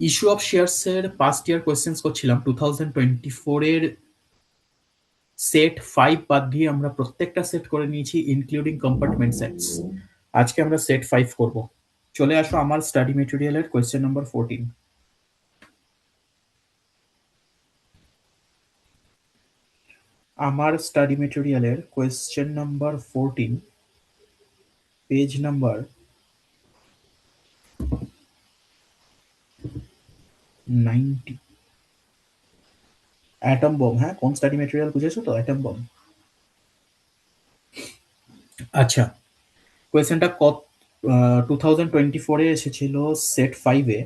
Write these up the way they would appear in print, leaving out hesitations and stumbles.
Issue of shares এর past ইয়ার questions করছিলাম 2024 এর সেট 5 বাদ দিয়ে আমরা প্রত্যেকটা সেট করে নিয়েছি ইনক্লুডিং কম্পার্টমেন্ট সেটস। আজকে আমরা সেট 5 করব। চলে আসো আমার স্টাডি মেটেরিয়ালের কোয়েশ্চেন নাম্বার 14। আমার স্টাডি মেটেরিয়ালের question number 14, page number 90। Atom bomb, হ্যাঁ কোন স্টাডি মেটেরিয়াল বুঝেছো তো? Atom bomb. আচ্ছা, কোয়েশ্চেনটা কত 2024 এসেছিল সেট 5 এ।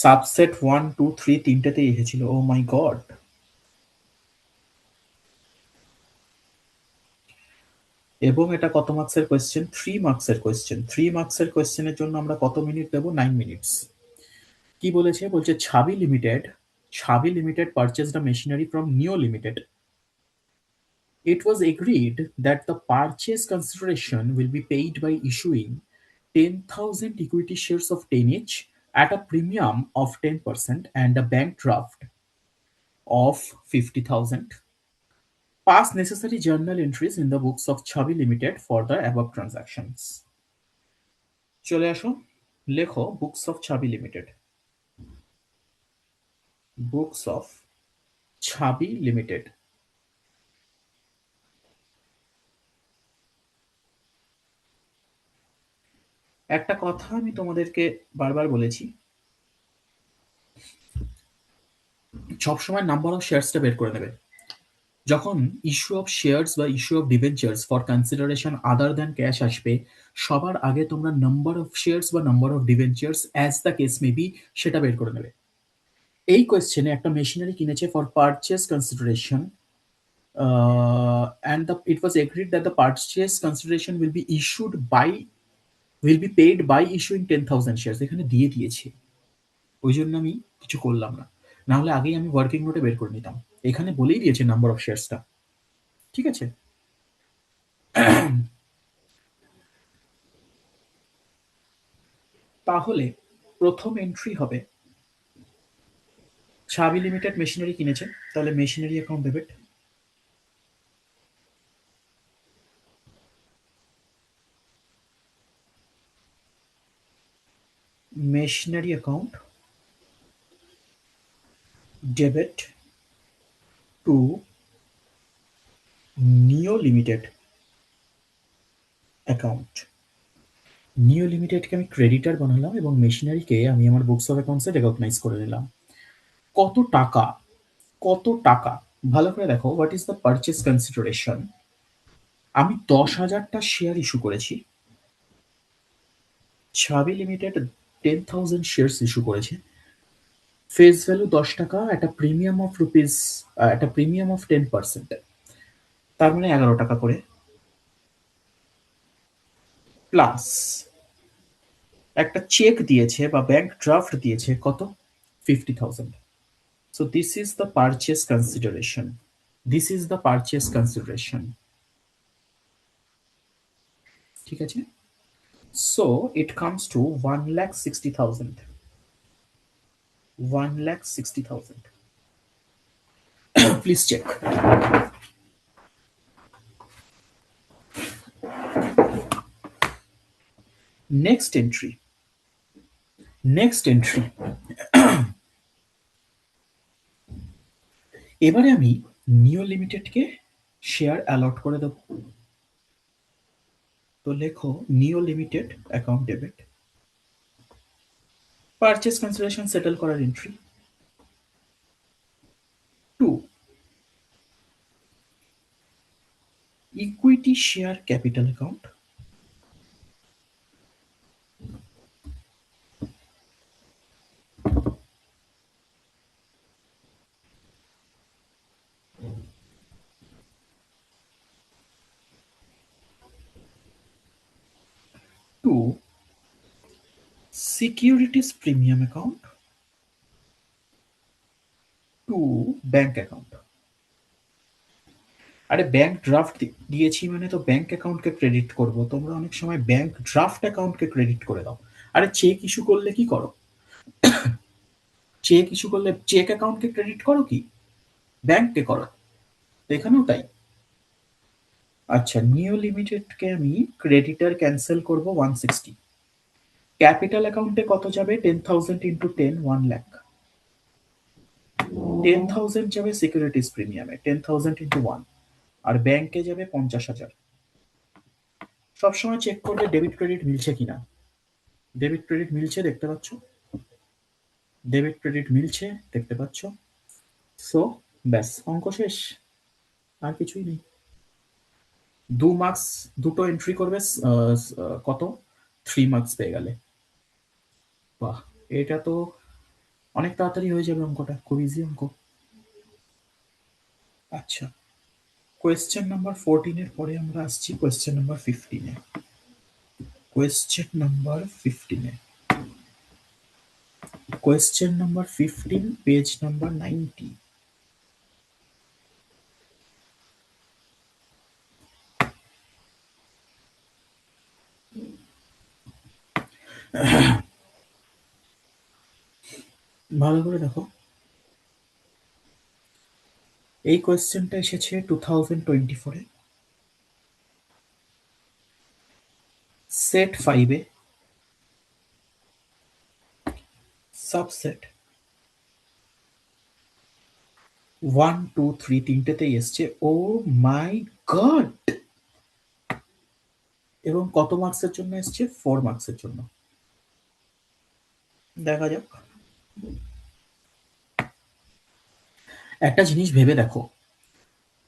সাবসেট 1, 2, 3 তিনটেতেই এসেছিল। ও মাই গড। এবং এটা কত মার্কসের কোয়েশ্চেন? 3 মার্কসের কোয়েশ্চেন। 3 মার্কসের কোয়েশ্চেনের জন্য আমরা কত মিনিট দেবো? 9 মিনিটস। কি বলেছে? বলছে Chhabi limited purchased a machinery from Neo limited. It was agreed that the purchase consideration will be paid by issuing 10,000 equity shares of 10 each at a premium of 10% and a bank draft of 50,000. Pass necessary journal entries in the books of Chabi Limited for the above transactions. চলে আসো, লেখো books of Chhabi limited. Books of Chhabi limited. একটা কথা আমি তোমাদেরকে বারবার বলেছি, সবসময় নাম্বার অফ শেয়ারসটা বের করে নেবে। যখন ইস্যু অফ শেয়ারস বা issue of debentures for consideration other than cash আসবে, সবার আগে তোমরা নাম্বার অফ শেয়ারস বা number of debentures as the case may be সেটা বের করে নেবে। এই কোয়েশ্চেনে একটা মেশিনারি কিনেছে for purchase consideration, and it was agreed that the purchase consideration will be paid by issuing 10,000 shares। এখানে দিয়ে দিয়েছে, ওই জন্য আমি কিছু করলাম না, না হলে আগেই আমি ওয়ার্কিং নোটে বের করে নিতাম। এখানে বলেই দিয়েছে নাম্বার অফ শেয়ারসটা। ঠিক আছে, তাহলে প্রথম এন্ট্রি হবে ছাবি লিমিটেড মেশিনারি কিনেছে, তাহলে machinery account debit. Machinery account debit two নিও লিমিটেড অ্যাকাউন্ট। নিও লিমিটেডকে আমি ক্রেডিটার বানালাম এবং মেশিনারিকে আমি আমার বুকস অফ অ্যাকাউন্টসে রেকগনাইজ করে নিলাম। কত টাকা? কত টাকা? ভালো করে দেখো, what is the purchase consideration. আমি 10,000টা শেয়ার ইস্যু করেছি, ছাবি লিমিটেড 10,000 শেয়ারস ইস্যু করেছে। ফেস ভ্যালু 10 টাকা, একটা প্রিমিয়াম অফ রুপিস, একটা প্রিমিয়াম অফ 10%, তার মানে 11 টাকা করে, প্লাস একটা চেক দিয়েছে বা ব্যাংক ড্রাফট দিয়েছে কত? 50,000। So this is the purchase consideration. This is the purchase consideration. ঠিক আছে, so it comes to 1,60,000। 1,60,000। Please check. Next entry, next entry. এবারে আমি নিও লিমিটেডকে শেয়ার অ্যালট করে দেব। তো লেখো Neo limited account debit, purchase consideration settle করার entry. To equity share capital account. To securities premium account. To bank account. আরে bank draft দিয়েছি মানে তো ব্যাংক অ্যাকাউন্টকে ক্রেডিট করব, তোমরা অনেক সময় ব্যাংক ড্রাফট অ্যাকাউন্টকে ক্রেডিট করে দাও। আরে চেক ইস্যু করলে কি করো? চেক ইস্যু করলে চেক অ্যাকাউন্টকে ক্রেডিট করো কি ব্যাংককে করো? তো এখানেও তাই। আচ্ছা, নিউ লিমিটেডকে আমি ক্রেডিটার ক্যান্সেল করব 160। ক্যাপিটাল অ্যাকাউন্টে কত যাবে? 10,000 ইন্টু 10, 1 লাখ। 10,000 যাবে সিকিউরিটিজ প্রিমিয়ামে, 10,000 ইন্টু 1। আর ব্যাংকে যাবে 50,000। সবসময় চেক করবে ডেবিট ক্রেডিট মিলছে কিনা। ডেবিট ক্রেডিট মিলছে, দেখতে পাচ্ছ? ডেবিট ক্রেডিট মিলছে, দেখতে পাচ্ছ? সো ব্যাস, অঙ্ক শেষ, আর কিছুই নেই। 2 মার্কস, দুটো এন্ট্রি করবে, কত? 3 মার্কস পেয়ে গেলে। বাহ, এটা তো অনেক তাড়াতাড়ি হয়ে যাবে, অঙ্কটা খুব ইজি অঙ্ক। আচ্ছা, কোয়েশ্চেন নাম্বার 14 এর পরে আমরা আসছি কোয়েশ্চেন নাম্বার 15-এ। কোয়েশ্চেন নাম্বার 15-এ, কোয়েশ্চেন নাম্বার 15, পেজ নাম্বার 90। ভালো করে দেখো, এই কোয়েশ্চেনটা এসেছে 2024-এ, সেট 5-এ, সাবসেট 1, 2, 3 তিনটেতেই এসছে। ও মাই গড! এবং কত মার্কসের জন্য এসছে? 4 মার্কসের জন্য। দেখা যাক। একটা জিনিস ভেবে দেখো,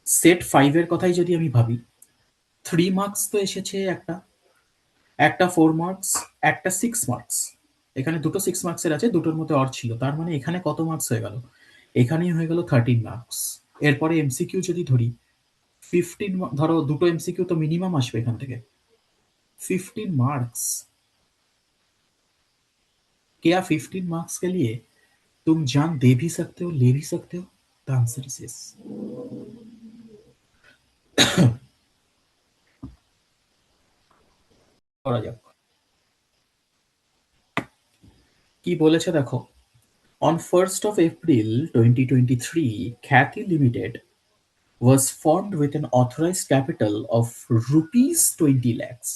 সেট 5-এর কথাই যদি আমি ভাবি, 3 মার্কস তো এসেছে একটা, একটা 4 মার্কস, একটা 6 মার্কস। এখানে দুটো 6 মার্কসের আছে, দুটোর মধ্যে অর ছিল, তার মানে এখানে কত মার্কস হয়ে গেল? এখানেই হয়ে গেল 13 মার্কস। এরপরে এমসিকিউ যদি ধরি, 15, ধরো দুটো এমসিকিউ তো মিনিমাম আসবে এখান থেকে। 15 मार्क्स। क्या 15 मार्क्स के लिए तुम जान दे भी सकते हो, ले भी सकते हो? The answer is yes. করা যাক, কি বলেছে দেখো। On 1st of April 2023, Kathy Limited was formed with an authorized capital of rupees 20 lakhs,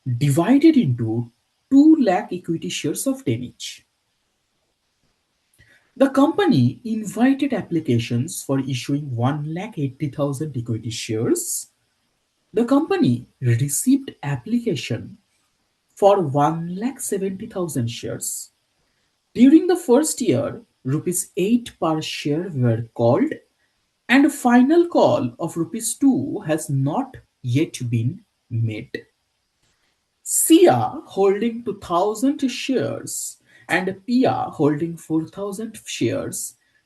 divided into 2 lakh equity shares of 10 each. The company invited applications for issuing 1,80,000 equity shares. The company received application for 1,70,000 shares. During the first year, rupees 8 per share were called, and a final call of rupees 2 has not yet been made. Sia holding 2,000 shares and Pia holding 4,000 shares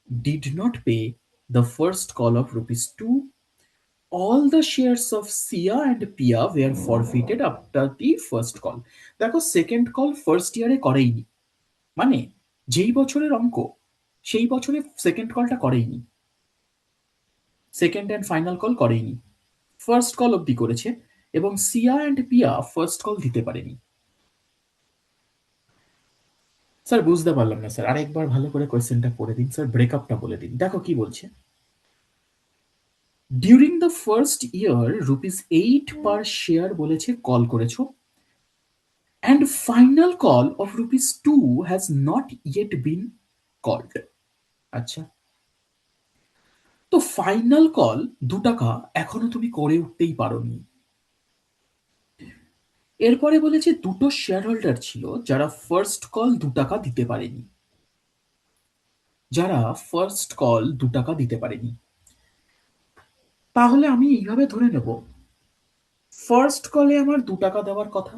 did not pay the first call of rupees 2. All the shares of Sia and Pia were forfeited after the first call. দেখো, second call first ইয়ারে করেইনি, মানে যেই বছরের অঙ্ক সেই বছরে second কলটা করেইনি, সেকেন্ড অ্যান্ড ফাইনাল কল করেইনি, ফার্স্ট কল অব্দি করেছে। এবং Siya and Piya first call দিতে পারেনি। স্যার বুঝতে পারলাম না স্যার, আরেকবার ভালো করে কোয়েশ্চেনটা পড়ে দিন স্যার, ব্রেকআপটা বলে দিন। দেখো কি বলছে, during the first year rupees 8 per share বলেছে কল করেছো, and final call of rupees 2 has not yet been called. আচ্ছা, তো ফাইনাল কল 2 টাকা এখনো তুমি করে উঠতেই পারোনি। এরপরে বলেছে দুটো শেয়ার হোল্ডার ছিল যারা ফার্স্ট কল 2 টাকা দিতে পারেনি, যারা ফার্স্ট কল 2 টাকা দিতে পারেনি। তাহলে আমি এইভাবে ধরে নেব, ফার্স্ট কলে আমার 2 টাকা দেওয়ার কথা।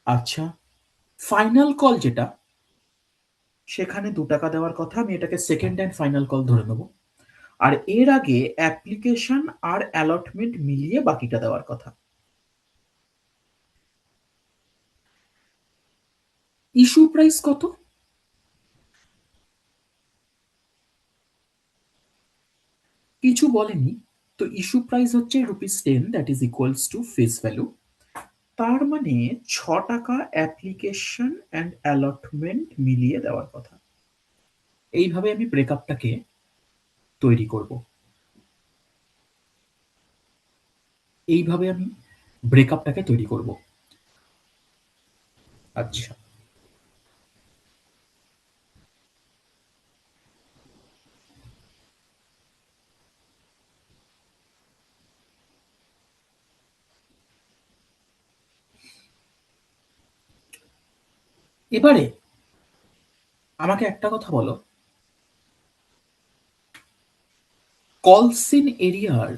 আচ্ছা, ফাইনাল কল যেটা, সেখানে 2 টাকা দেওয়ার কথা, আমি এটাকে সেকেন্ড অ্যান্ড ফাইনাল কল ধরে নেব। আর এর আগে অ্যাপ্লিকেশন আর অ্যালটমেন্ট মিলিয়ে বাকিটা দেওয়ার কথা। ইস্যু প্রাইস কত? কিছু বলেনি। তো ইস্যু প্রাইস হচ্ছে ₹10, that is equals to face value. তার মানে ৳৬ অ্যাপ্লিকেশন অ্যান্ড অ্যালটমেন্ট মিলিয়ে দেওয়ার কথা। এইভাবে আমি ব্রেকআপটাকে তৈরি করব। এইভাবে আমি ব্রেকআপটাকে তৈরি করব। আচ্ছা। এবারে আমাকে একটা কথা বলো, কলসিন এরিয়ার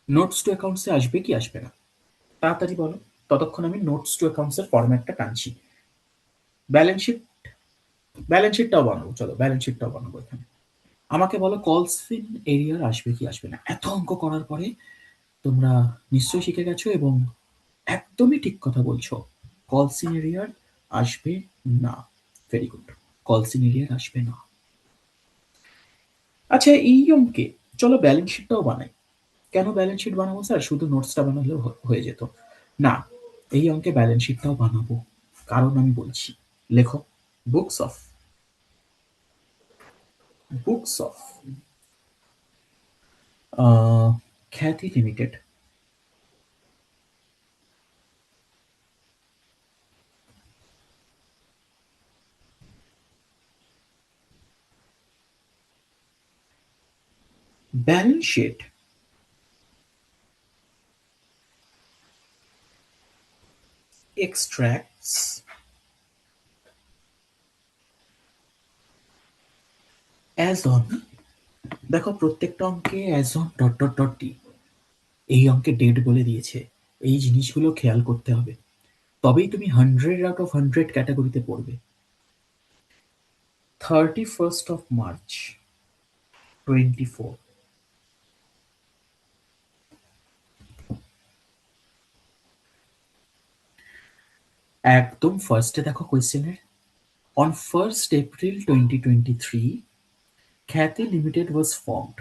নোটস টু অ্যাকাউন্টসে আসবে কি আসবে না? তাড়াতাড়ি বলো। ততক্ষণ আমি নোটস টু অ্যাকাউন্টস এর ফরম্যাটটা টানছি। ব্যালেন্স শিট ব্যালেন্স শিটটাও বানাবো। চলো ব্যালেন্স শিটটাও বানাবো এখানে। আমাকে বলো কলসিন এরিয়ার আসবে কি আসবে না? এত অঙ্ক করার পরে তোমরা নিশ্চয়ই শিখে গেছো এবং একদমই ঠিক কথা বলছো। কলসিন এরিয়ার আসবে না। Very good. কলসিন এরিয়ার আসবে না। আচ্ছা এই অঙ্কে চলো ব্যালেন্স শিটটাও বানাই। কেন ব্যালেন্স শিট বানাবো স্যার? শুধু নোটসটা বানালেও হয়ে যেত। না, এই অঙ্কে ব্যালেন্স শিটটাও বানাবো। কারণ আমি বলছি। লেখো books of books of Khyati limited, balance sheet extracts as on, দেখো প্রত্যেকটা অঙ্কে as on dot dot dot D, এই অঙ্কে ডেট বলে দিয়েছে। এই জিনিসগুলো খেয়াল করতে হবে, তবেই তুমি 100 আউট অফ 100 ক্যাটাগরিতে পড়বে। 31st of March 24, একদম ফার্স্টে দেখো কোয়েশ্চেনের, অন 1st April 2023 খ্যাতি লিমিটেড ওয়াজ ফর্মড।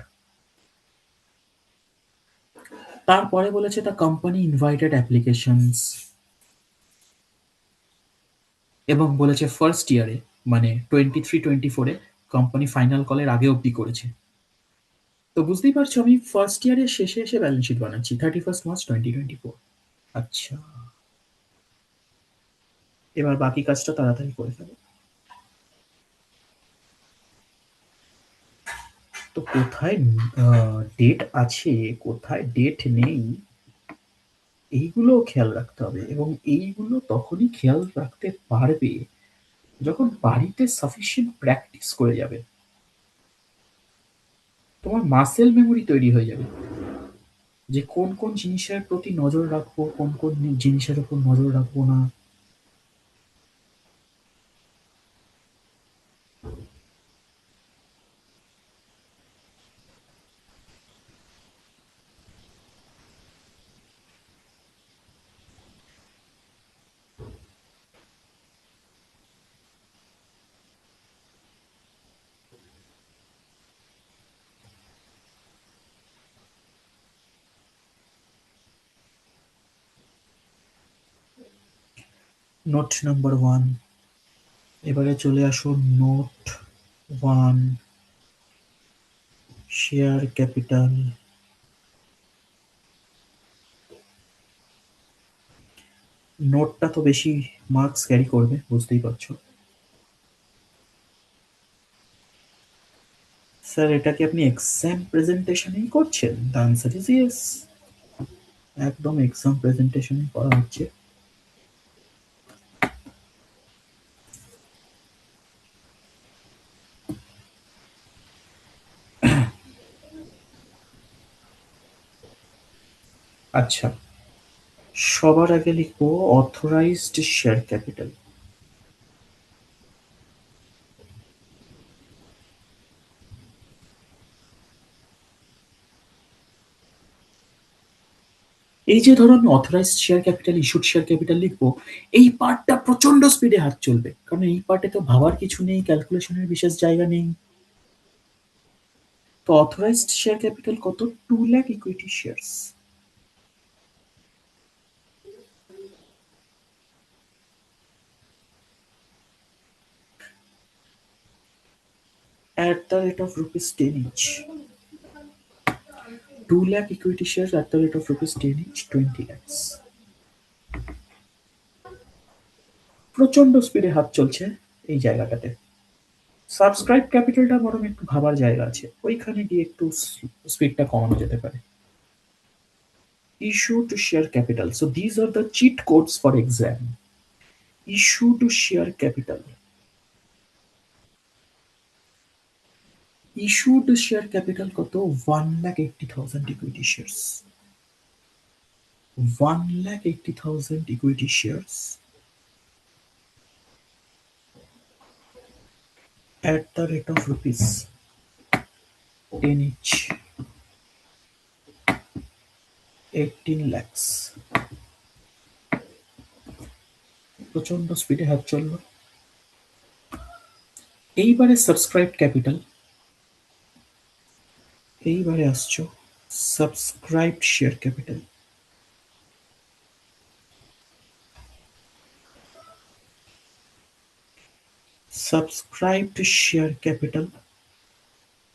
তারপরে বলেছে দ্য কোম্পানি ইনভাইটেড অ্যাপ্লিকেশনস এবং বলেছে ফার্স্ট ইয়ারে মানে 23-24-এ কোম্পানি ফাইনাল কলের আগে অবধি করেছে। তো বুঝতেই পারছো আমি ফার্স্ট ইয়ারের শেষে এসে ব্যালেন্স শিট বানাচ্ছি 31st March 2024। আচ্ছা, এবার বাকি কাজটা তাড়াতাড়ি করে ফেলো। তো কোথায় ডেট আছে, কোথায় ডেট নেই, এইগুলো খেয়াল রাখতে হবে এবং এইগুলো তখনই খেয়াল রাখতে পারবে যখন বাড়িতে সাফিসিয়েন্ট প্র্যাকটিস করে যাবে। তোমার মাসেল মেমোরি তৈরি হয়ে যাবে যে কোন কোন জিনিসের প্রতি নজর রাখবো, কোন কোন জিনিসের উপর নজর রাখবো না। নোট নাম্বার 1, এবারে চলে আসো নোট 1, শেয়ার ক্যাপিটাল। নোটটা তো বেশি মার্কস ক্যারি করবে বুঝতেই পারছো। স্যার এটা কি আপনি এক্সাম প্রেজেন্টেশনেই করছেন? The answer is yes. একদম এক্সাম প্রেজেন্টেশনেই করা হচ্ছে। আচ্ছা, সবার আগে লিখবো অথরাইজড শেয়ার ক্যাপিটাল। এই যে ধরো আমি authorised share capital, issued share capital লিখবো, এই পার্টটা প্রচন্ড স্পিডে হাত চলবে, কারণ এই পার্টে তো ভাবার কিছু নেই, ক্যালকুলেশনের বিশেষ জায়গা নেই। তো অথরাইজড শেয়ার ক্যাপিটাল কত? 2 lakh equity shares. At the rate of rupees 10 each. 2 lakh equity shares at the rate of rupees 10 each, 20 lakhs. প্রচন্ড স্পিডে হাত চলছে এই জায়গাটাতে। সাবস্ক্রাইব ক্যাপিটালটা বরং একটু ভাবার জায়গা আছে, ওইখানে গিয়ে একটু স্পিডটা কমানো যেতে পারে। Issue to share capital, so these are the cheat codes for exam. Issue to share capital, issued share capital কত? 1,80,000 equity shares। 1,80,000 equity shares at the rate of rupees 10 each, 18 lakhs। প্রচন্ড স্পিডে হাত চললো। এইবারে সাবস্ক্রাইব ক্যাপিটাল, এইবারে আসছো subscribe share capital. Subscribed share capital,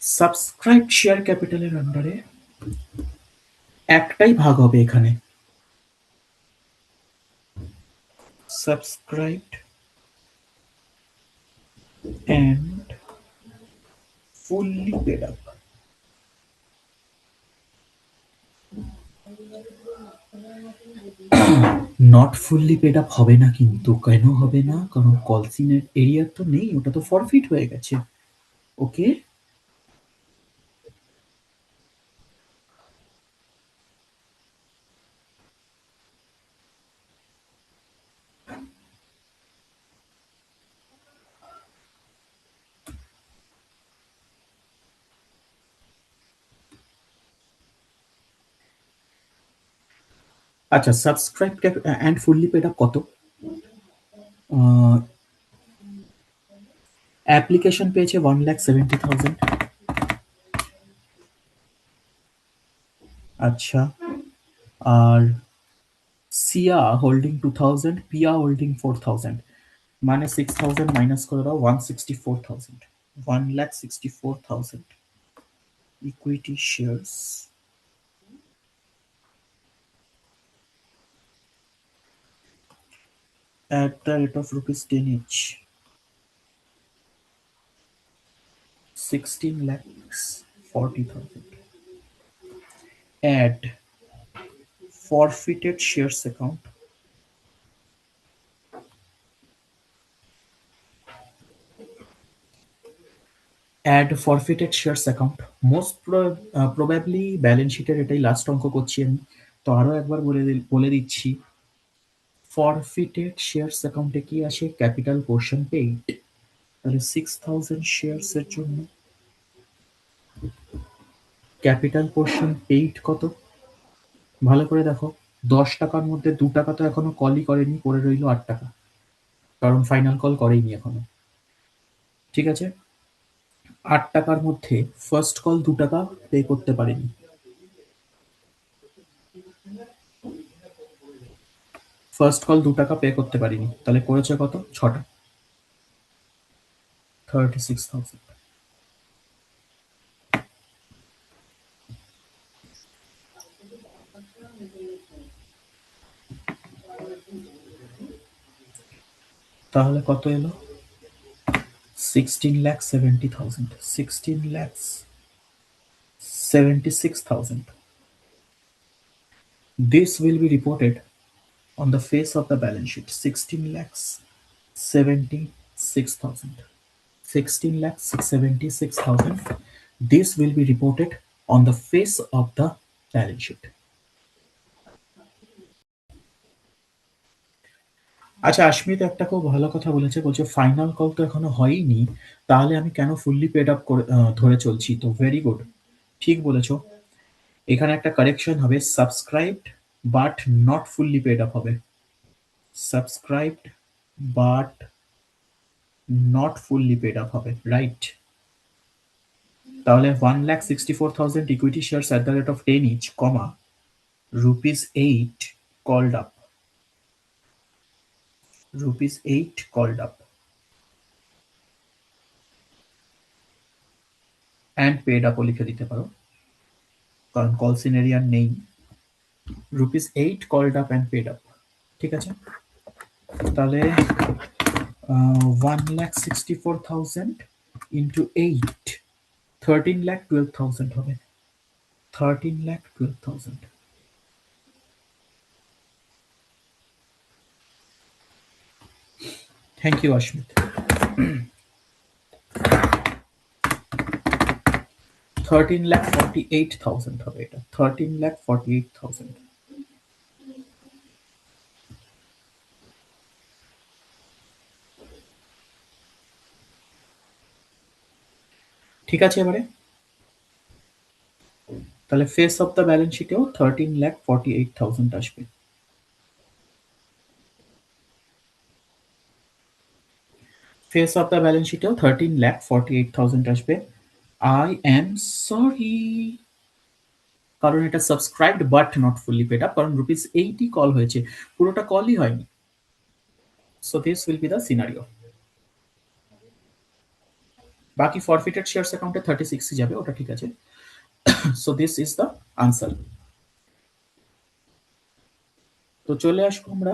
subscribed share ক্যাপিটালের আন্ডারে একটাই ভাগ হবে এখানে, subscribed and fully paid up. Not fully paid up হবে না, কিন্তু কেন হবে না? কারণ কলসিনের এরিয়া তো নেই, ওটা তো ফরফিট হয়ে গেছে। ওকে, আচ্ছা subscribe and fully paid up কত? অ্যাপ্লিকেশন পেয়েছে 1,70,000। আচ্ছা, আর সিয়া হোল্ডিং 2,000, পিয়া হোল্ডিং 4,000, মানে 6,000 মাইনাস করে দাও, 164,000। 1,64,000 equity shares at the rate of rupees 10 each, 16 lakhs 40,000। Add forfeited shares account, add forfeited shares account। Most probably balance শিটের এটাই লাস্ট অঙ্ক করছি আমি, তো আরো একবার বলে দিচ্ছি। ফরফিটেড শেয়ার্স অ্যাকাউন্টে কি আসে? Capital portion paid. তাহলে 6,000 শেয়ার্স এর জন্য ক্যাপিটাল পোর্শন পেইড কত? ভালো করে দেখো, 10 টাকার মধ্যে 2 টাকা তো এখনো কলই করেনি, পড়ে রইল 8 টাকা, কারণ ফাইনাল কল করেইনি এখনো। ঠিক আছে, 8 টাকার মধ্যে ফার্স্ট কল 2 টাকা পে করতে পারেনি, ফার্স্ট কল 2 টাকা পে করতে পারিনি, তাহলে করেছে কত? 6টা, 36,000। তাহলে কত এলো? 16,70,000, 16,76,000। This will be reported on the face of the balance sheet, 16,76,000, 16,76,000। This will be reported on the face of the balance sheet। আচ্ছা, আশমিত একটা খুব ভালো কথা বলেছে, বলছে ফাইনাল কল তো এখনো হয়নি, তাহলে আমি কেন ফুললি পেড আপ করে ধরে চলছি? তো ভেরি গুড, ঠিক বলেছো। এখানে একটা কারেকশন হবে, subscribed but not fully paid up হবে। Subscribed but not fully paid up হবে, রাইট? তাহলে 1,64,000 equity shares at the rate of 10 each, comma, rupees 8 called up. Rupees 8 called up and paid up লিখে দিতে পারো, কারণ কল সিনারিয়ার নেই। Rupees 8 called up and paid up, ঠিক আছে। তাহলে 1,64,000 ইন্টু 8, 13,12,000 হবে। 13,12,000। Thank you অস্মিত। 13,48,000 হবে এটা, 13,48,000। ঠিক আছে, এবারে তাহলে ফেস অফ দ্য ব্যালেন্স শিটেও 13,48,000 আসবে। ফেস অফ দ্য ব্যালেন্স শিটেও 13,48,000 আসবে। আই এম সরি, কারণ এটা subscribed but not fully paid up, কারণ রুপিস 80 কল হয়েছে, পুরোটা কলই হয়নি। So this will be the scenario. বাকি ফরফিটেড শেয়ার্স অ্যাকাউন্টে 36 যাবে, ওটা ঠিক আছে। So this is the answer. তো চলে আসবো আমরা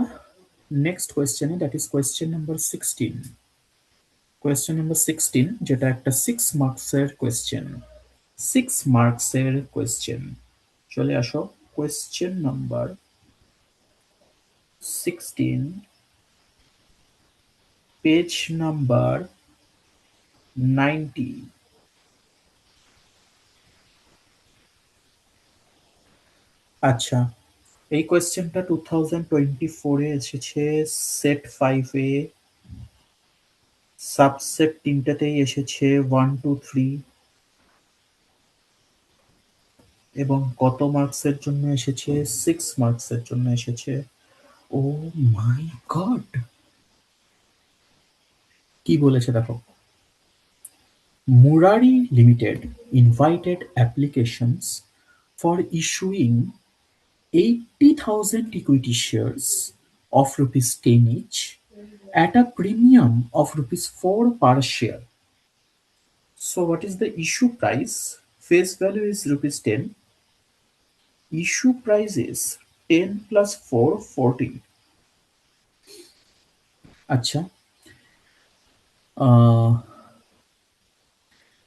নেক্সট কোয়েশ্চেনে, that is question number 16। Question number 16, যেটা একটা 6 মার্কসের কোয়েশ্চেন। 6 মার্কসের কোয়েশ্চেন। চলে আসো কোয়েশ্চেন নাম্বার 16, পেজ নাম্বার 90। আচ্ছা, এই কোয়েশ্চেনটা 2024-এ এসেছে সেট 5-এ, সাবসেট 3টাতেই এসেছে 1, 2, 3, এবং কত মার্কসের জন্য এসেছে? 6 মার্কসের জন্য এসেছে। ও মাই গড! কি বলেছে দেখো, Murari Limited invited applications for issuing 80,000 equity shares of rupees 10 each at a premium of rupees 4 per share. So what is the issue price? Face value is rupees 10. Issue price is 10 plus 4, 14. Acha.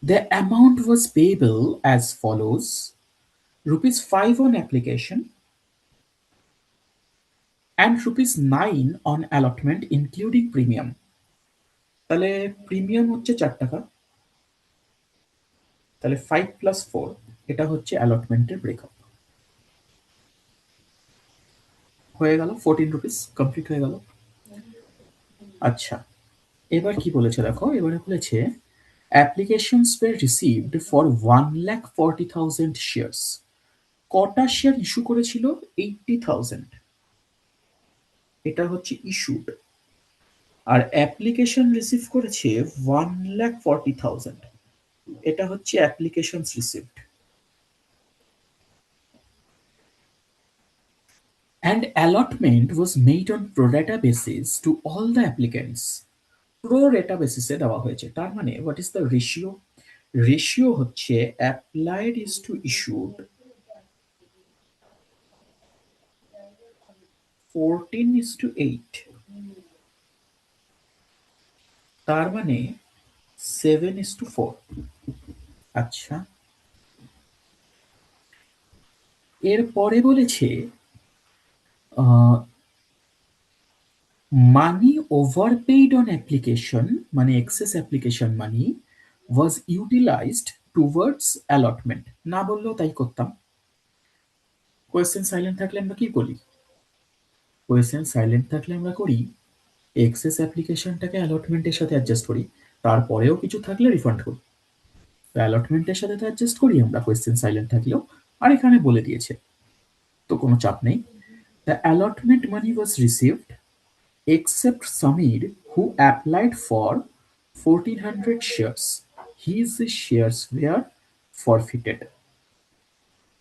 The amount was payable as follows: rupees 5 on application and rupees 9 on allotment including premium. তাহলে premium হচ্ছে 4 টাকা, তাহলে 5 plus 4, এটা হচ্ছে অ্যালটমেন্টের breakup. হয়ে গেল 14 rupees, complete হয়ে গেল। আচ্ছা, এবার কি বলেছে দেখো, এবারে বলেছে applications were received for 1,40,000 shares. কটা শেয়ার ইস্যু করেছিল? 80,000। এটা হচ্ছে ইস্যুড। আর অ্যাপ্লিকেশন রিসিভ করেছে 1,40,000, এটা হচ্ছে applications received. And allotment was made on pro rata basis to all the applicants. Pro rata basis এ দেওয়া হয়েছে, তার মানে what is the ratio? Ratio হচ্ছে applied is to issued 14:8, তার মানে 7:4। আচ্ছা, এরপরে বলেছে মানি overpaid on application, মানে excess application money was utilized towards allotment। না বললেও তাই করতাম। কোয়েশ্চেন সাইলেন্ট থাকলে আমরা কি করি? কোয়েশ্চেন সাইলেন্ট থাকলে আমরা করি এক্সেস অ্যাপ্লিকেশনটাকে অ্যালটমেন্টের সাথে অ্যাডজাস্ট করি, তারপরেও কিছু থাকলে রিফান্ড করি। তো অ্যালটমেন্টের সাথে তো অ্যাডজাস্ট করি আমরা কোয়েশ্চেন সাইলেন্ট থাকলেও, আর এখানে বলে দিয়েছে, তো কোনো চাপ নেই। The allotment money was received except Samir, who applied for 1,400 shares. His shares were ফরফিটেড।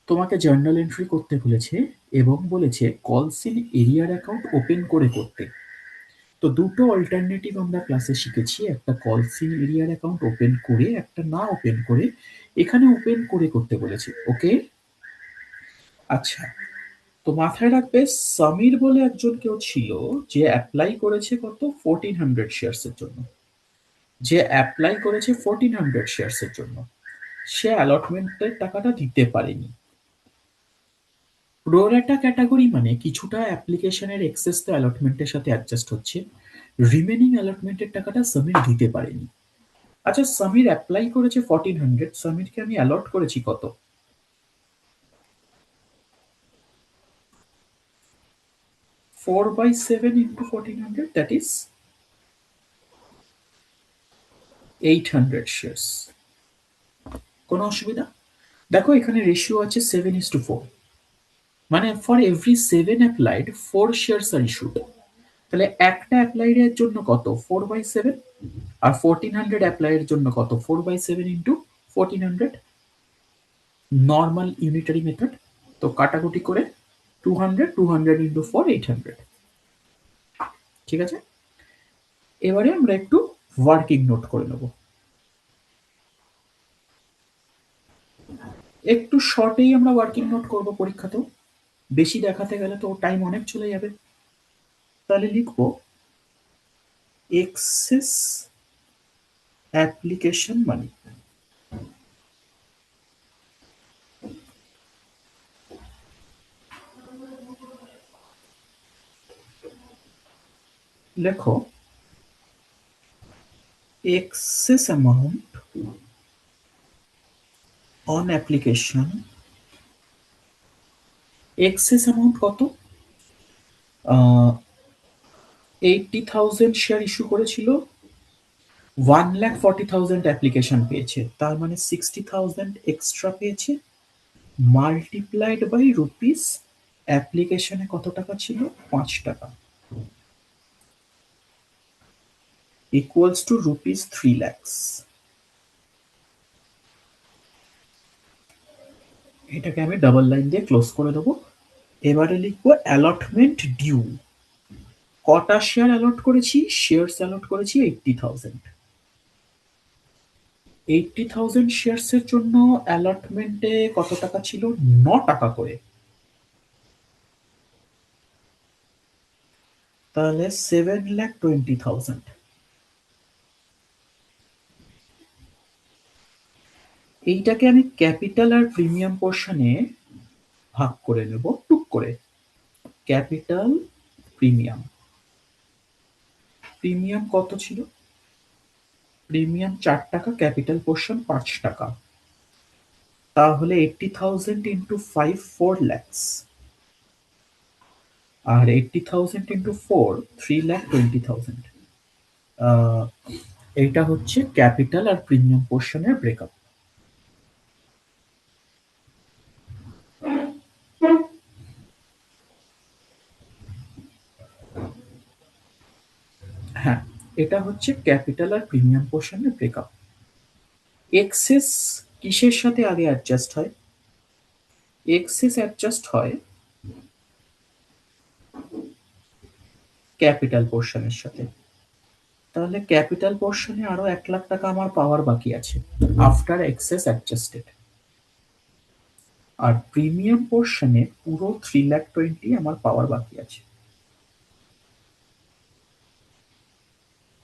তোমাকে জার্নাল এন্ট্রি করতে বলেছে এবং বলেছে কলস ইন এরিয়ার অ্যাকাউন্ট ওপেন করে করতে। তো দুটো অল্টারনেটিভ আমরা ক্লাসে শিখেছি, একটা কলস ইন এরিয়ার অ্যাকাউন্ট ওপেন করে, একটা না ওপেন করে। এখানে ওপেন করে করতে বলেছে। ওকে, আচ্ছা। তো মাথায় রাখবে সমীর বলে একজন কেউ ছিল যে অ্যাপ্লাই করেছে কত 1400 শেয়ার্স এর জন্য। যে অ্যাপ্লাই করেছে 1400 শেয়ার্স এর জন্য সে অ্যালটমেন্টের টাকাটা দিতে পারেনি। প্রোরাটা ক্যাটাগরি মানে কিছুটা অ্যাপ্লিকেশনের এক্সেস তো অ্যালটমেন্টের সাথে অ্যাডজাস্ট হচ্ছে, রিমেনিং অ্যালটমেন্টের টাকাটা সমীর দিতে পারেনি। আচ্ছা, সমীর অ্যাপ্লাই করেছে 1400, সমীরকে আমি অ্যালট করেছি কত? 4/7 ইন্টু 1400, দ্যাট ইজ 800 শেয়ার্স। কোনো অসুবিধা? দেখো এখানে রেশিও আছে 7:4, মানে for every 7 applied 4 shares are issued. তাহলে একটা অ্যাপ্লাইড এর জন্য কত 4/7, আর 1400 অ্যাপ্লাইয়ের জন্য কত 4/7 ইন্টু 1400, নর্মাল ইউনিটারি মেথড। তো কাটাকুটি করে 200, 200 ইন্টু 4, 800। ঠিক আছে, এবারে আমরা একটু ওয়ার্কিং নোট করে নেব। একটু শর্টেই আমরা ওয়ার্কিং নোট করব পরীক্ষাতেও, বেশি দেখাতে গেলে তো টাইম অনেক চলে যাবে। তাহলে লিখবো এক্সেস অ্যাপ্লিকেশন মানি। লেখো excess amount on application। excess amount কত? 80,000 শেয়ার ইস্যু করেছিল, 1,40,000 অ্যাপ্লিকেশন পেয়েছে, তার মানে 60,000 এক্সট্রা পেয়েছে, মাল্টিপ্লাইড বাই রুপিস। অ্যাপ্লিকেশনে কত টাকা ছিল? 5 টাকা, ইকুয়ালস টু রুপিস 3 lakhs। এটাকে আমি ডাবল লাইন দিয়ে ক্লোজ করে দেবো। এবারে লিখবো অ্যালটমেন্ট ডিউ। কটা শেয়ার অ্যালট করেছি? শেয়ার্স অ্যালট করেছি 80,000। 80,000 শেয়ার্স এর জন্য অ্যালটমেন্টে কত টাকা ছিল? 9 টাকা করে। তাহলে 7,20,000। এইটাকে আমি ক্যাপিটাল আর প্রিমিয়াম পোর্শনে ভাগ করে নেব টুক করে। Capital, premium. প্রিমিয়াম কত ছিল? প্রিমিয়াম 4 টাকা, ক্যাপিটাল পোর্শন 5 টাকা। তাহলে 80,000 ইন্টু 5, 4 lakhs। আর 80,000 ইন্টু 4, 3,20,000। এইটা হচ্ছে ক্যাপিটাল আর প্রিমিয়াম পোর্শনের ব্রেকআপ। হ্যাঁ, এটা হচ্ছে ক্যাপিটাল আর প্রিমিয়াম পোর্শনের ব্রেকআপ। এক্সেস কিসের সাথে আগে অ্যাডজাস্ট হয়? এক্সেস অ্যাডজাস্ট হয় ক্যাপিটাল পোর্শনের সাথে। তাহলে ক্যাপিটাল পোর্শনে আরো 1,00,000 টাকা আমার পাওয়ার বাকি আছে আফটার এক্সেস অ্যাডজাস্টেড। আর প্রিমিয়াম পোর্শনে পুরো 3,20,000 আমার পাওয়ার বাকি আছে।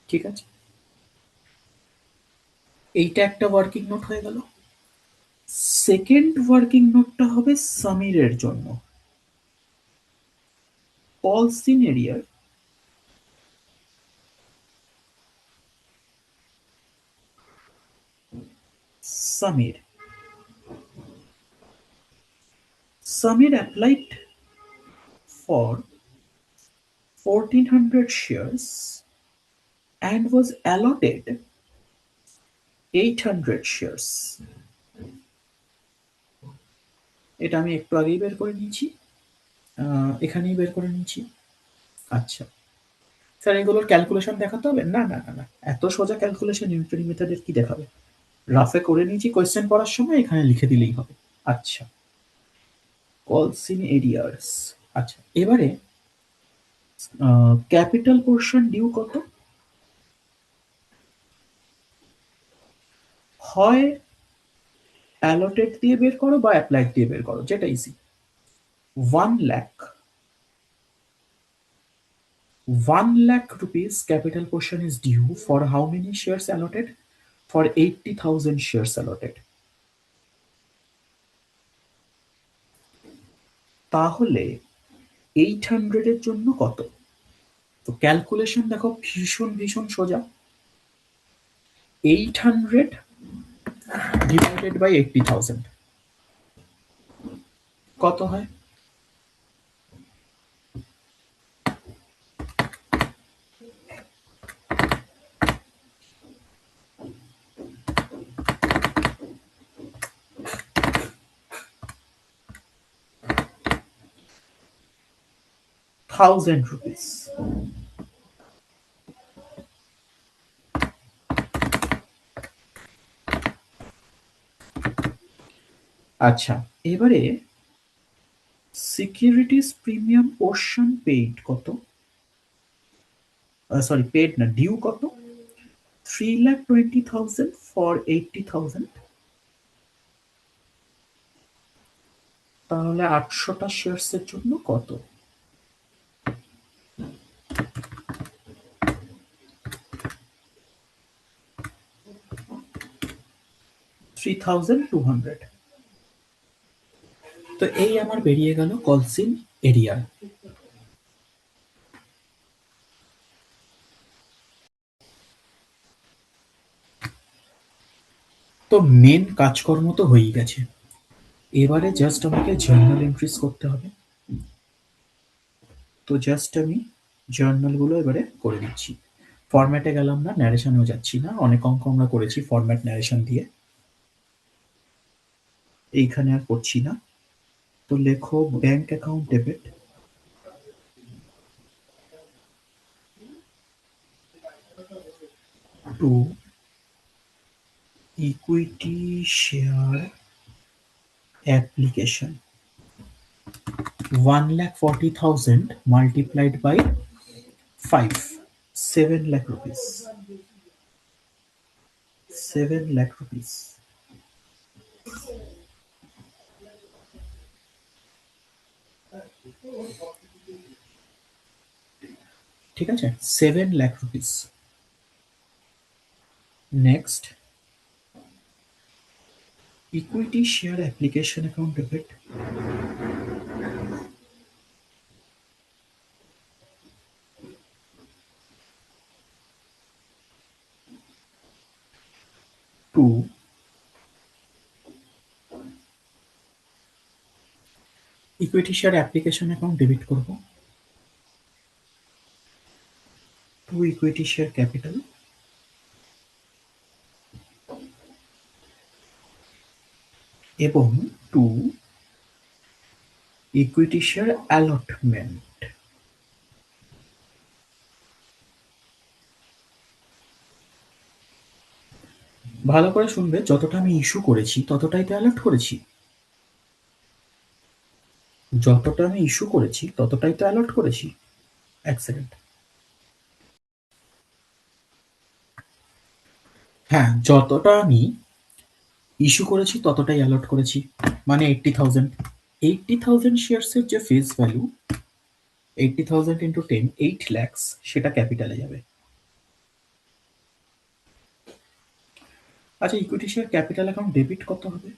ঠিক আছে, এইটা একটা ওয়ার্কিং নোট হয়ে গেল। সেকেন্ড ওয়ার্কিং নোটটা হবে সমীরের জন্য। কলস ইন এরিয়ার Samir. Samir applied for 1,400 shares and was allotted 800 shares. এটা আমি একটু আগেই বের করে নিয়েছি, এখানেই বের করে নিয়েছি। আচ্ছা স্যার, এগুলোর ক্যালকুলেশন দেখাতে হবে? না না না না, এত সোজা ক্যালকুলেশন ইউনিটারি মেথডের কি দেখাবে? রাফে করে নিয়েছি, কোয়েশ্চেন পড়ার সময় এখানে লিখে দিলেই হবে। আচ্ছা, কলস ইন এরিয়ার্স। আচ্ছা, এবারে ক্যাপিটাল পোর্শন ডিউ কত? হয় অ্যালোটেড দিয়ে বের করো বা অ্যাপ্লাইড দিয়ে বের করো, যেটা easy. 1 lakh, 1 lakh rupees capital portion is due for how many shares allotted? For 80,000 shares allotted. তাহলে 800 এর জন্য কত? তো ক্যালকুলেশন দেখো ভীষণ ভীষণ সোজা। 800 ডিভাইডেড বাই 80,000 কত হয়? ₹1,000। আচ্ছা, এবারে সিকিউরিটিজ প্রিমিয়াম পোর্শন পেইড কত? সরি, পেড না, ডিউ কত? 3,20,000 ফর 80,000। তাহলে 800টা শেয়ার্স এর জন্য কত? 3,200। তো এই আমার বেরিয়ে গেল কলসিন এরিয়া। তো মেন কাজকর্ম তো হয়েই গেছে, এবারে জাস্ট আমাকে জার্নাল এন্ট্রিজ করতে হবে। তো জাস্ট আমি জার্নালগুলো এবারে করে দিচ্ছি। ফরম্যাটে গেলাম না, ন্যারেশনেও যাচ্ছি না, অনেক অঙ্ক আমরা করেছি ফরম্যাট ন্যারেশন দিয়ে, এইখানে আর করছি না। তো লেখো bank account debit to equity share application 1,40,000 multiplied by 5, 7 lakh rupees, 7 lakh rupees। ঠিক আছে, 7 lakh rupees। Next, equity share application account debit to equity share application account debit করব টু ইকুইটি শেয়ার ক্যাপিটাল এবং two equity share allotment. ভালো করে শুনবে, যতটা আমি issue করেছি ততটাই তো অ্যালট করেছি, যতটা আমি ইস্যু করেছি ততটাই তো অ্যালট করেছি। এক সেকেন্ড। হ্যাঁ, যতটা আমি ইস্যু করেছি ততটাই অ্যালট করেছি, মানে 80,000। 80,000 শেয়ার্সের যে ফেস ভ্যালু, 80,000 ইন্টু 10, 8 lakhs, সেটা ক্যাপিটালে যাবে। আচ্ছা, equity share capital account debit কত হবে?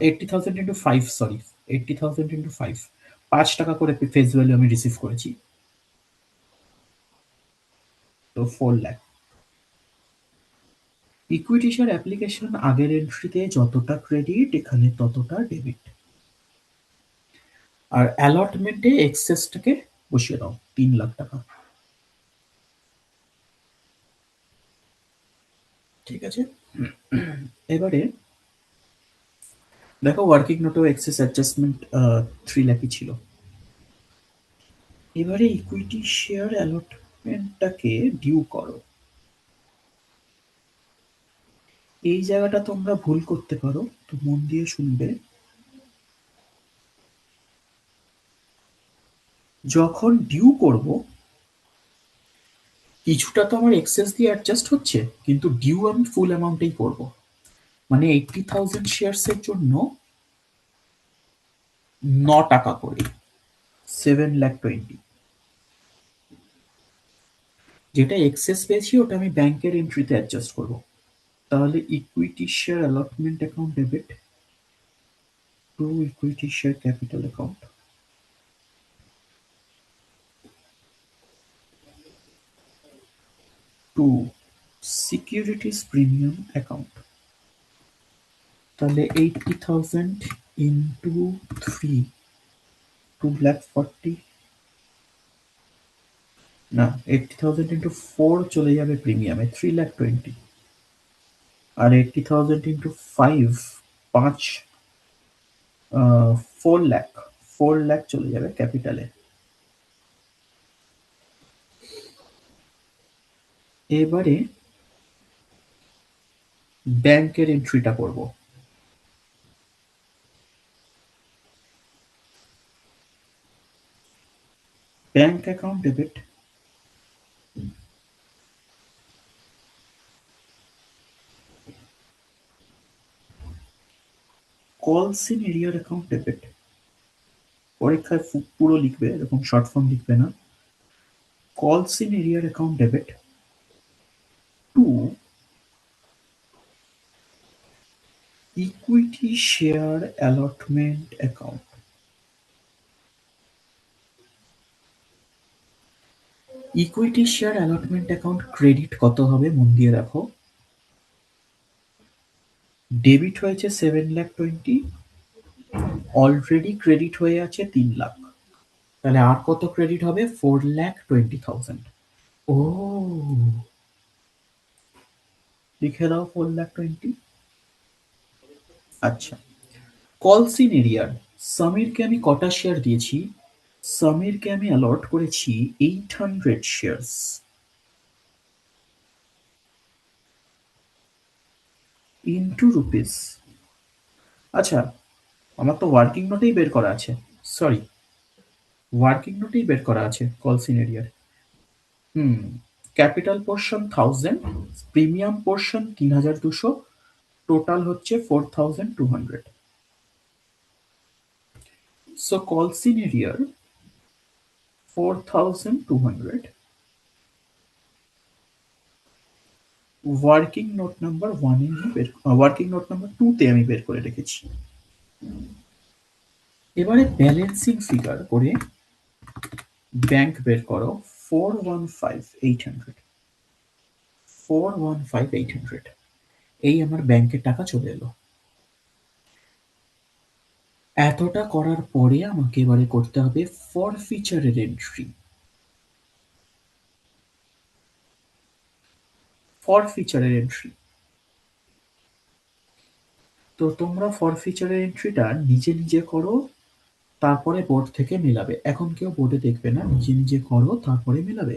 80,000 ইন্টু 5, সরি, 80,000 ইন্টু 5, 5 টাকা করে ফেস ভ্যালু আমি রিসিভ করেছি, তো 4 লাখ। ইকুইটি শেয়ার অ্যাপ্লিকেশন আগের এন্ট্রিতে যতটা ক্রেডিট এখানে ততটা ডেবিট, আর অ্যালটমেন্টে এক্সেসটাকে বসিয়ে দাও 3 লাখ টাকা। ঠিক আছে, এবারে দেখো ওয়ার্কিং নোটেও এক্সেস অ্যাডজাস্টমেন্ট 3 লাখই ছিল। এবারে ইকুইটি শেয়ার অ্যালটমেন্টটাকে ডিউ করো এই জায়গাটা তোমরা ভুল করতে পারো, তো মন দিয়ে শুনবে। যখন ডিউ করব, কিছুটা তো আমার এক্সেস দিয়ে অ্যাডজাস্ট হচ্ছে, কিন্তু ডিউ আমি ফুল অ্যামাউন্টেই করব। মানে 80,000 শেয়ার্সের জন্য 9 টাকা করে, 7,20,000। যেটা এক্সেস পেয়েছি ওটা আমি ব্যাংকের এন্ট্রিতে অ্যাডজাস্ট করব। তাহলে equity share allotment account debit to equity share capital account to securities premium account. তাহলে 80,000 ইন্টু 3, 2,40,000, না, 80,000 ইন্টু 4 চলে যাবে প্রিমিয়ামে, 3,20,000। আর 80,000 ইন্টু 5, 5, 4 লাখ, 4 লাখ চলে যাবে ক্যাপিটালে। এবারে ব্যাংকের এন্ট্রিটা করব। ব্যাংক অ্যাকাউন্ট ডেবিট কলস ইন এরিয়ার অ্যাকাউন্ট ডেবিট। পরীক্ষায় পুরো লিখবে, এরকম শর্ট ফর্ম লিখবে না। কলস ইন এরিয়ার account debit to equity share allotment account. Equity share allotment account credit কত হবে মন দিয়ে রাখো। ডেবিট হয়েছে 7,20,000, অলরেডি ক্রেডিট হয়ে আছে 3 লাখ। তাহলে আর কত ক্রেডিট হবে? 4,20,000। ও, লিখে দাও 4,20,000। আচ্ছা, কলস ইন এরিয়ার সমীরকে আমি কটা শেয়ার দিয়েছি? সমীরকে আমি অ্যালট করেছি 800 শেয়ার্স ইন্টু রুপিস। আচ্ছা, আমার তো ওয়ার্কিং নোটেই বের করা আছে। সরি, ওয়ার্কিং নোটেই বের করা আছে কল সিনেরিয়ার। হুম, capital portion 1000, premium portion 3,200, total হচ্ছে 4,200। সো কল সিনেরিয়ার 4,200, ওয়ার্কিং নোট নাম্বার 1 এ আমি ওয়ার্কিং নোট নাম্বার 2 তে আমি বের করে রেখেছি। এবারে ব্যালেন্সিং ফিগার করে ব্যাংক বের করো। 415,800, 415,800, এই আমার ব্যাংকের টাকা চলে এলো। এতটা করার পরে আমাকে এবারে করতে হবে ফরফিচারের এন্ট্রি। ফরফিচারের এন্ট্রি, তো তোমরা ফরফিচারের এন্ট্রিটা নিজে নিজে করো, তারপরে বোর্ড থেকে মেলাবে। এখন কেউ বোর্ডে দেখবে না, নিজে নিজে করো তারপরে মেলাবে।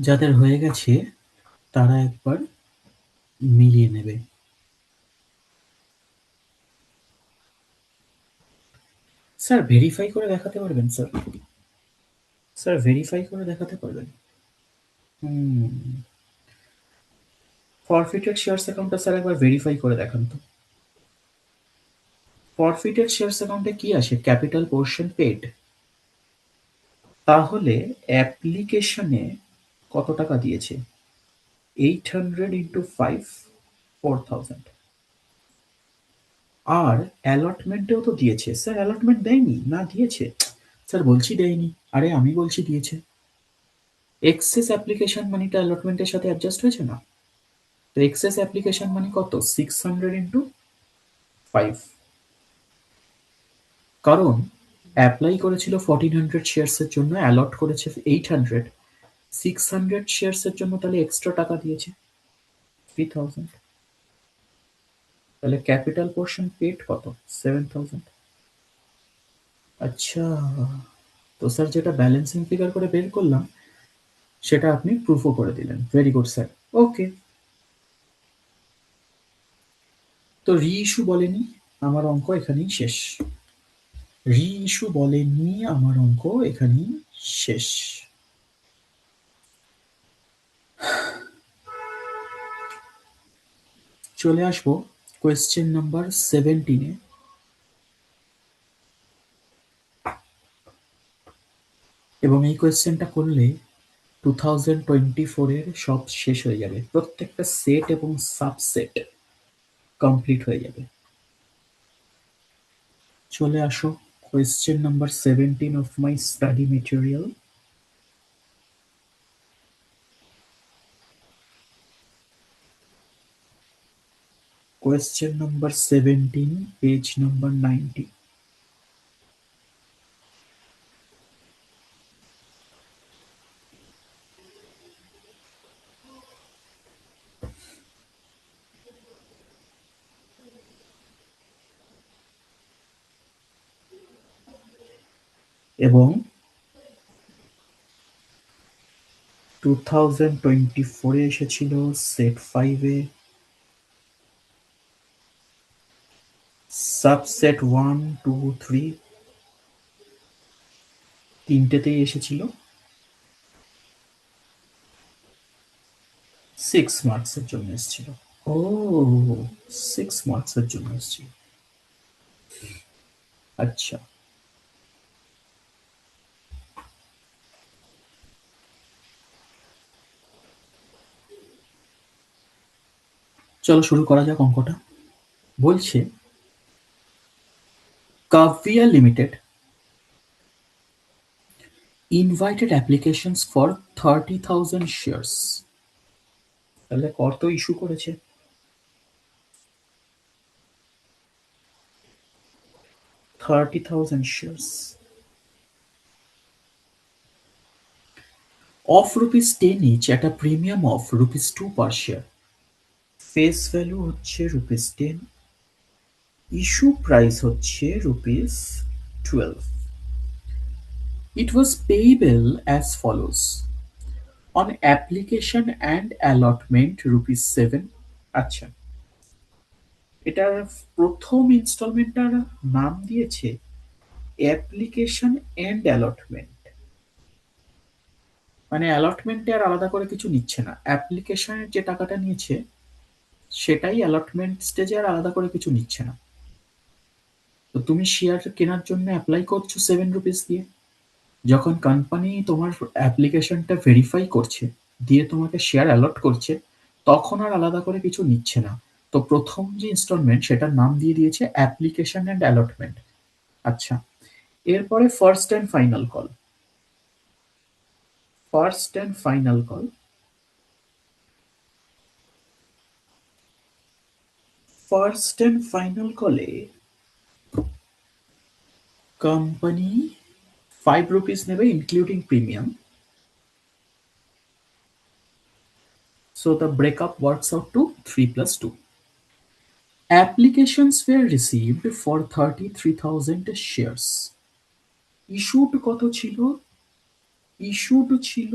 যাদের হয়ে গেছে তারা একবার মিলিয়ে নেবে। স্যার ভেরিফাই করে দেখাতে পারবেন স্যার? স্যার ভেরিফাই করে দেখাতে পারবেন? হুম। ফরফিটেড শেয়ার্স অ্যাকাউন্টটা স্যার একবার ভেরিফাই করে দেখান তো। ফরফিটেড শেয়ার্স অ্যাকাউন্টে কি আসে? Capital portion paid. তাহলে অ্যাপ্লিকেশনে কত টাকা দিয়েছে? 800 ইন্টু 5, 4000। আর অ্যালটমেন্টেও তো দিয়েছে। স্যার অ্যালটমেন্ট দেয়নি? না দিয়েছে। স্যার বলছি দেয়নি। আরে আমি বলছি দিয়েছে। এক্সেস অ্যাপ্লিকেশন মানিটা অ্যালটমেন্টের সাথে অ্যাডজাস্ট হয়েছে না? তো এক্সেস অ্যাপ্লিকেশন মানি কত? 600 ইন্টু 5। কারণ অ্যাপ্লাই করেছিল 1400 শেয়ার্সের জন্য, অ্যালট করেছে 800। 600 শেয়ার্সের জন্য তাহলে এক্সট্রা টাকা দিয়েছে 3000। তাহলে ক্যাপিটাল পোর্শন পেড কত? 7000। আচ্ছা, তো স্যার যেটা ব্যালেন্সিং ফিগার করে বের করলাম সেটা আপনি প্রুফও করে দিলেন। Very good sir. ওকে। তো রি ইস্যু বলেনি, আমার অঙ্ক এখানেই শেষ। রি ইস্যু বলেনি, আমার অঙ্ক এখানেই শেষ। চলে আসবো কোয়েশ্চেন নাম্বার 17-এ। এবং এই কোয়েশ্চেনটা করলে 2024 এর সব শেষ হয়ে যাবে। প্রত্যেকটা সেট এবং সাবসেট কমপ্লিট হয়ে যাবে। চলে আসো question number 17 of my study material. Question number 17, page number 90। এবং 2024-এ এসেছিল সেট 5-এ সাবসেট 1, 2, 3 তিনটেতেই এসেছিল 6 মার্কসের জন্য এসেছিল। ও, 6 মার্কসের জন্য এসেছিল। আচ্ছা, চলো শুরু করা যাক অঙ্কটা। বলছে Kavya limited invited applications for 30,000 shares। তাহলে কত ইস্যু করেছে? 30,000 shares of rupees 10 each at a premium of rupees 2 per share। Face value হচ্ছে rupees 10, ইস্যু প্রাইস হচ্ছে rupees 12। It was payable as follows: on application and allotment rupees 7। আচ্ছা, এটার প্রথম ইনস্টলমেন্টটার নাম দিয়েছে অ্যাপ্লিকেশন এন্ড অ্যালটমেন্ট। মানে অ্যালটমেন্টে আর আলাদা করে কিছু নিচ্ছে না। অ্যাপ্লিকেশনের যে টাকাটা নিয়েছে সেটাই অ্যালটমেন্ট স্টেজে, আর আলাদা করে কিছু নিচ্ছে না। তো তুমি শেয়ার কেনার জন্য অ্যাপ্লাই করছো 7 রুপিস দিয়ে। যখন কোম্পানি তোমার অ্যাপ্লিকেশনটা ভেরিফাই করছে, দিয়ে তোমাকে শেয়ার অ্যালট করছে, তখন আর আলাদা করে কিছু নিচ্ছে না। তো প্রথম যে ইনস্টলমেন্ট সেটার নাম দিয়ে দিয়েছে অ্যাপ্লিকেশন অ্যান্ড অ্যালটমেন্ট। আচ্ছা, এরপরে first and final call. First and final call. First and final কলে কোম্পানি 5 রুপিস নেবে including premium. So the breakup works out to 3 plus 2. Applications were received for 33,000 shares. Issued কত ছিল? Issued ছিল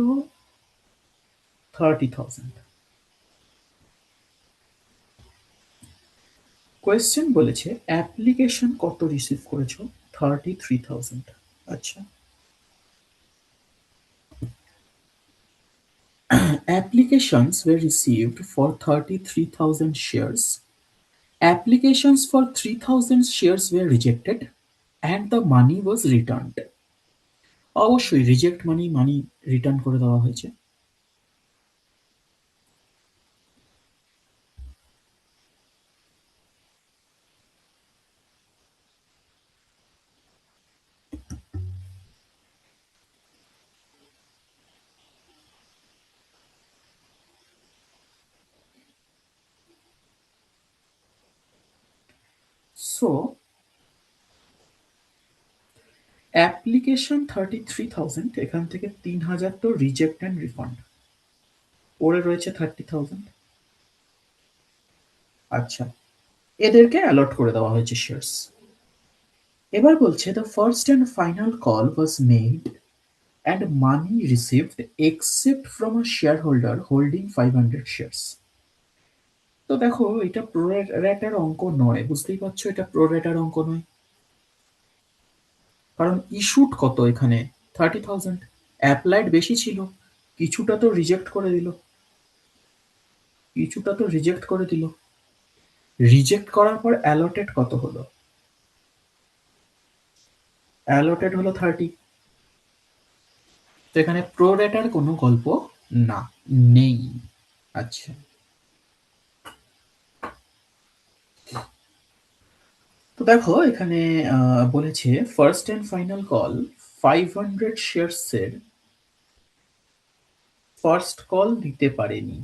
30,000। Question বলেছে application কত receive করেছো? 33,000। আচ্ছা, applications were received for 33,000 shares. Applications for 3,000 shares were rejected and the money was returned. অবশ্যই reject মানি return করে দেওয়া হয়েছে। সো অ্যাপ্লিকেশন 33,000, এখান থেকে 3,000 তো রিজেক্ট অ্যান্ড রিফান্ড, পড়ে রয়েছে 30,000। আচ্ছা, এদেরকে অ্যালট করে দেওয়া হয়েছে শেয়ার্স। এবার বলছে the first and final call was made and money received except from a share holder holding 500 shares. তো দেখো এটা প্রোরেটার অঙ্ক নয়, বুঝতেই পারছো এটা প্রোরেটার অঙ্ক নয়, কারণ ইস্যুড কত এখানে 30,000, অ্যাপ্লাইড বেশি ছিল, কিছুটা তো রিজেক্ট করে দিল, কিছুটা তো রিজেক্ট করে দিল। রিজেক্ট করার পর অ্যালটেড কত হলো? অ্যালটেড হলো 30। তো এখানে প্রোরেটার কোনো গল্প না, নেই। আচ্ছা, তো দেখো এখানে বলেছে ফার্স্ট অ্যান্ড ফাইনাল কল 500 শেয়ার্সের ফার্স্ট কল দিতে পারেনি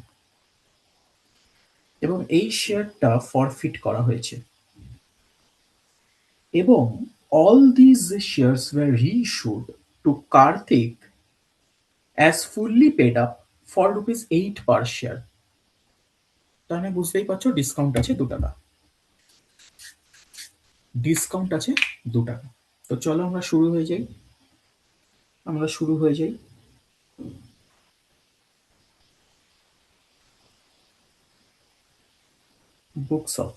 এবং এই শেয়ারটা ফরফিট করা হয়েছে এবং all these shares were reissued to Kartik as fully paid up for ₹8 per share. তাহলে বুঝতেই পারছো ডিসকাউন্ট আছে 2 টাকা, ডিসকাউন্ট আছে 2 টাকা। তো চলো আমরা শুরু হয়ে যাই, আমরা শুরু হয়ে যাই। Books of.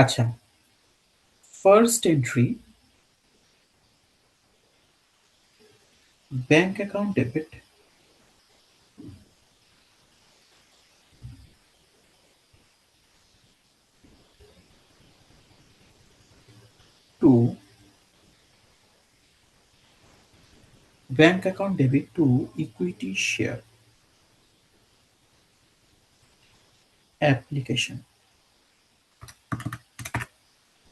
আচ্ছা, first entry bank account debit to bank account debit to equity share application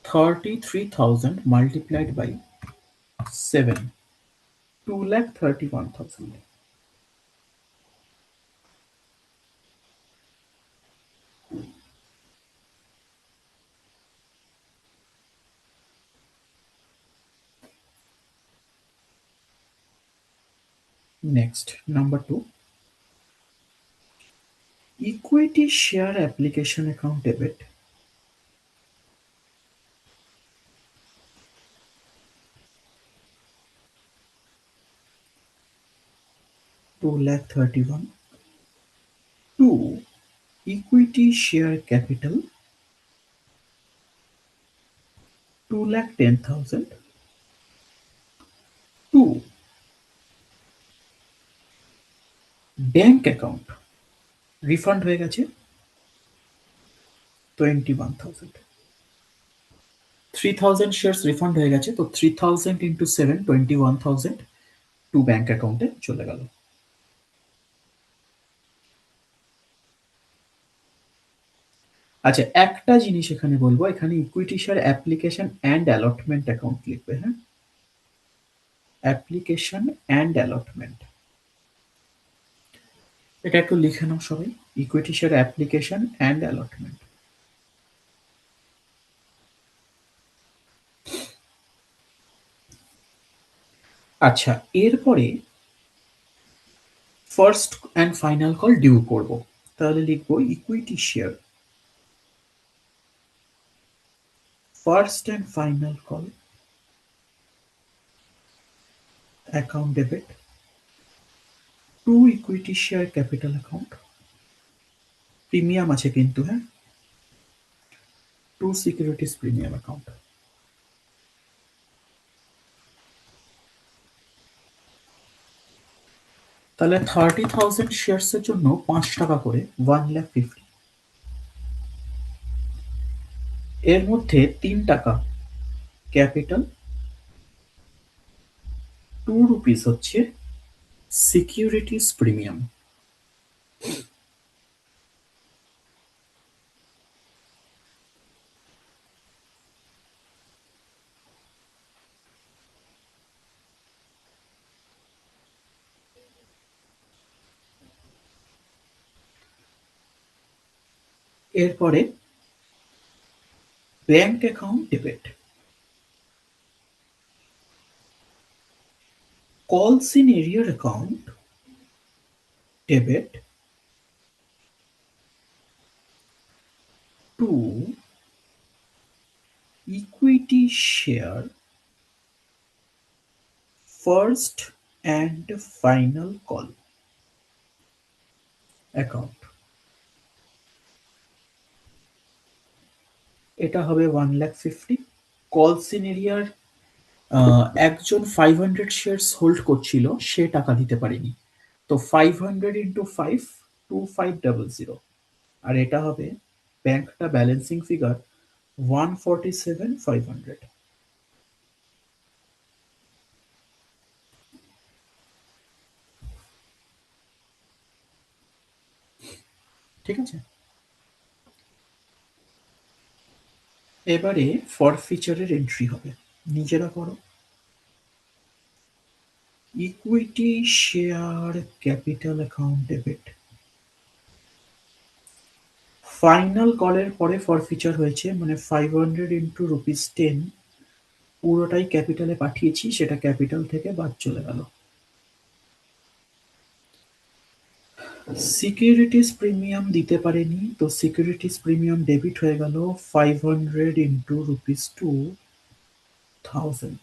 33,000 multiplied by 7, 2,31,000. Next, number 2, equity share application account debit 2,31,000 to equity share capital 2,10,000 to bank account refund হয়ে গেছে 21,000, 3,000 shares refund হয়ে গেছে, তো 3,000 into 7, 21,000 to bank অ্যাকাউন্টে চলে গেল। আচ্ছা, একটা জিনিস এখানে বলবো, এখানে equity share application and allotment account লিখবে, হ্যাঁ, অ্যাপ্লিকেশন অ্যান্ড অ্যালটমেন্ট। এটা একটু লিখে নাও সবাই। Equity share application and allotment. আচ্ছা, এরপরে first and final call due করব। তাহলে লিখবো equity share first and final call account debit to equity share capital account. Premium আছে কিন্তু, হ্যাঁ, টু সিকিউরিটিজ প্রিমিয়াম অ্যাকাউন্ট। তাহলে 30,000 শেয়ার্সের জন্য 5 টাকা করে, 1,50,000। এর মধ্যে 3 টাকা ক্যাপিটাল, 2 রুপিস হচ্ছে সিকিউরিটিজ প্রিমিয়াম। এরপরে ব্যাংক অ্যাকাউন্ট ডেবিট, কলস ইন এরিয়ার account debit to equity share first and final call account. এটা হবে 1,50,000। কলস ইন এরিয়ার একজন 500 শেয়ার্স হোল্ড করছিল, সে টাকা দিতে পারেনি, তো 500 ইন্টু 5, 2500। আর এটা হবে ব্যাংকটা ব্যালেন্সিং ফিগার 147,500। ঠিক আছে। এবারে ফরফিচারের এন্ট্রি হবে, নিজেরা করো। Equity share capital account debit, final কলের পরে ফরফিচার হয়েছে, মানে 500 ইন্টু রুপিস 10 পুরোটাই ক্যাপিটালে পাঠিয়েছি, সেটা ক্যাপিটাল থেকে বাদ চলে গেল। সিকিউরিটিজ প্রিমিয়াম দিতে পারেনি, তো সিকিউরিটিজ প্রিমিয়াম ডেবিট হয়ে গেল 500 ইন্টু রুপিস 2,000।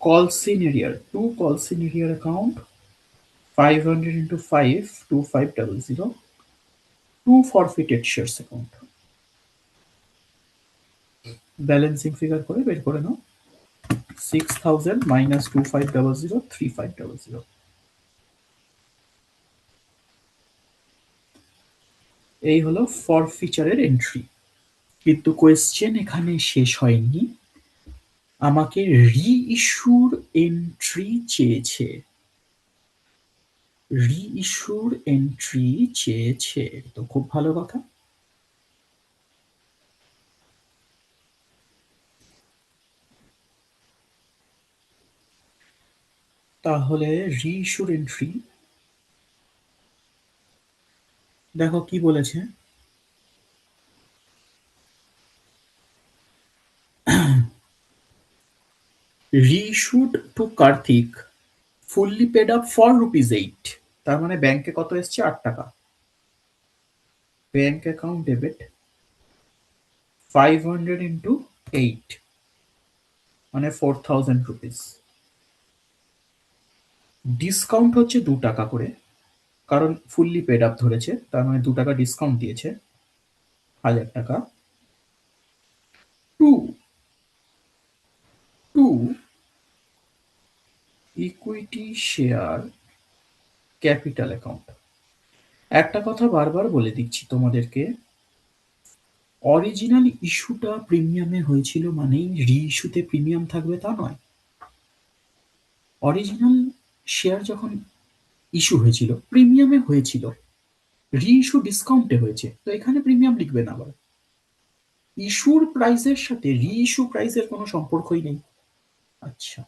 কলসিন এরিয়ার, to calls in arrear account 500 into 5, 2500। To forfeited shares account, balancing figure করে বের করে নাও। 6,000 মাইনাস 2500, 3500। এই হলো ফরফিচারের এন্ট্রি। কিন্তু কোয়েশ্চেন এখানে শেষ হয়নি, আমাকে রি ইস্যুর এন্ট্রি চেয়েছে। রি ইস্যুর এন্ট্রি চেয়েছে, তো খুব ভালো কথা। তাহলে রি ইস্যুর এন্ট্রি দেখো কি বলেছে। Reissued to Kartik, fully paid up for rupees 8। তার মানে ব্যাংকে কত এসছে? 8 টাকা। ব্যাংক অ্যাকাউন্ট ডেবিট 500 ইন্টু 8, মানে 4,000 রুপিস। ডিসকাউন্ট হচ্ছে 2 টাকা করে, কারণ ফুললি পেড আপ ধরেছে, তার মানে 2 টাকা ডিসকাউন্ট দিয়েছে, 1000 টাকা। To to equity share capital account. একটা কথা বারবার বলে দিচ্ছি তোমাদেরকে, অরিজিনাল ইস্যুটা প্রিমিয়ামে হয়েছিল মানেই রি ইস্যুতে প্রিমিয়াম থাকবে তা নয়। অরিজিনাল শেয়ার যখন ইস্যু হয়েছিল প্রিমিয়ামে হয়েছিল, রি ইস্যু ডিসকাউন্টে হয়েছে, তো এখানে প্রিমিয়াম লিখবে না আবার। ইস্যুর প্রাইসের সাথে রি-ইস্যু প্রাইসের কোনো সম্পর্কই নেই। আচ্ছা,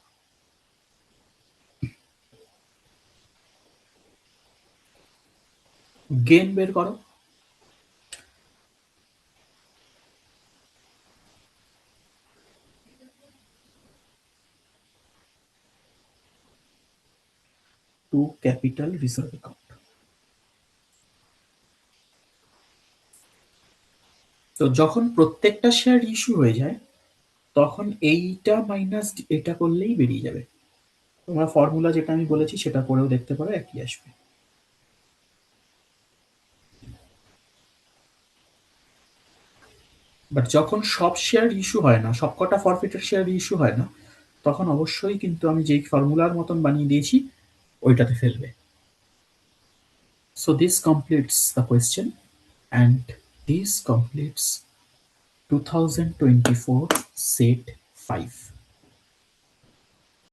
গেইন বের করো। To capital reserve account. তো যখন প্রত্যেকটা শেয়ার ইস্যু হয়ে যায়, তখন এইটা মাইনাস এটা করলেই বেরিয়ে যাবে। তোমরা ফর্মুলা যেটা আমি বলেছি সেটা করেও দেখতে পারো, একই আসবে। বাট যখন সব শেয়ার ইস্যু হয় না, সবকটা ফরফিটেড শেয়ার ইস্যু হয় না, তখন অবশ্যই কিন্তু আমি যেই ফর্মুলার মতন বানিয়ে দিয়েছি ওইটাতে ফেলবে। So this completes the question, and this completes 2024 set 5.